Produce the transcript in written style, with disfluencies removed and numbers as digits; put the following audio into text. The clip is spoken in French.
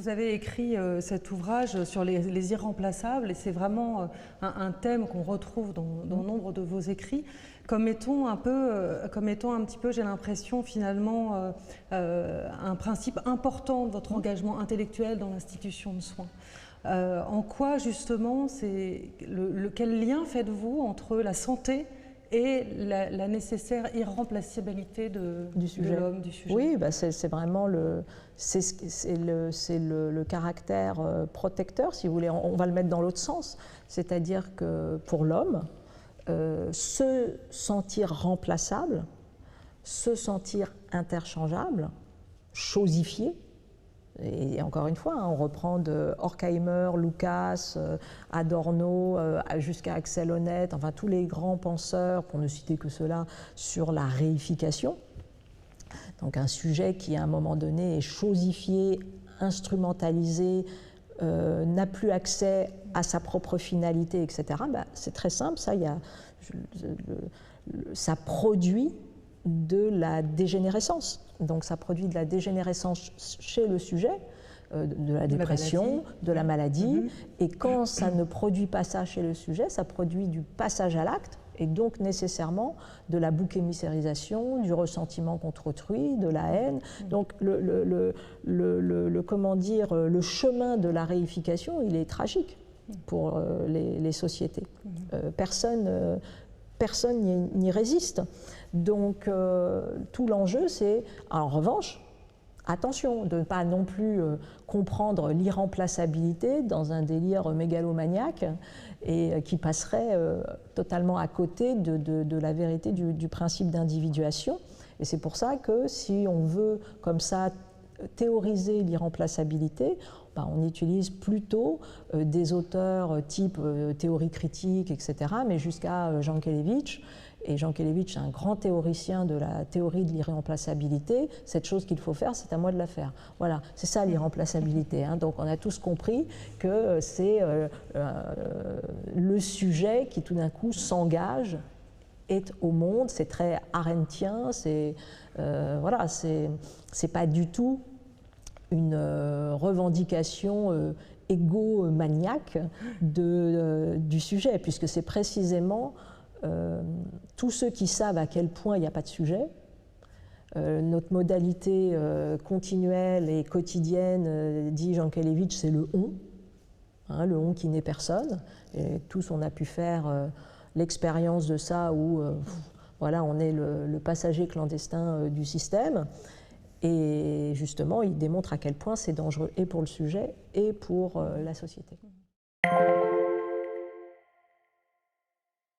Vous avez écrit cet ouvrage sur les irremplaçables et c'est vraiment un thème qu'on retrouve dans nombre de vos écrits comme étant un petit peu, j'ai l'impression finalement, un principe important de votre engagement intellectuel dans l'institution de soins. En quoi justement, quel lien faites-vous entre la santé et la nécessaire irremplaçabilité de l'homme, du sujet? Oui, bah c'est vraiment le caractère protecteur, si vous voulez. On va le mettre dans l'autre sens, c'est-à-dire que pour l'homme, se sentir remplaçable, se sentir interchangeable, chosifié. Et encore une fois, on reprend de Horkheimer, Lucas, Adorno, jusqu'à Axel Honneth, enfin tous les grands penseurs, pour ne citer que ceux-là, sur la réification. Donc un sujet qui à un moment donné est chosifié, instrumentalisé, n'a plus accès à sa propre finalité, etc. Ben, c'est très simple, ça produit de la dégénérescence. Donc ça produit de la dégénérescence chez le sujet, de la dépression, de la maladie, et quand ça ne produit pas ça chez le sujet, ça produit du passage à l'acte, et donc nécessairement de la bouc émissérisation, du ressentiment contre autrui, de la haine. Donc le chemin de la réification, il est tragique pour les sociétés. Personne n'y résiste. Donc tout l'enjeu, c'est, en revanche, attention de ne pas non plus comprendre l'irremplaçabilité dans un délire mégalomaniaque et qui passerait totalement à côté de la vérité du principe d'individuation. Et c'est pour ça que si on veut comme ça théoriser l'irremplaçabilité, ben, on utilise plutôt des auteurs type théorie critique, etc., mais jusqu'à Jankélévitch. Et Jankélévitch est un grand théoricien de la théorie de l'irremplaçabilité. Cette chose qu'il faut faire, c'est à moi de la faire. Voilà, c'est ça l'irremplaçabilité. Hein. Donc on a tous compris que c'est le sujet qui tout d'un coup s'engage, est au monde. C'est très arendtien, voilà, c'est pas du tout une revendication égomaniaque du sujet, puisque c'est précisément tous ceux qui savent à quel point il n'y a pas de sujet. Notre modalité continuelle et quotidienne, dit Jankélévitch, c'est le on, hein, le on qui n'est personne. Et tous on a pu faire l'expérience de ça où voilà, on est le passager clandestin du système. Et justement, il démontre à quel point c'est dangereux et pour le sujet et pour la société.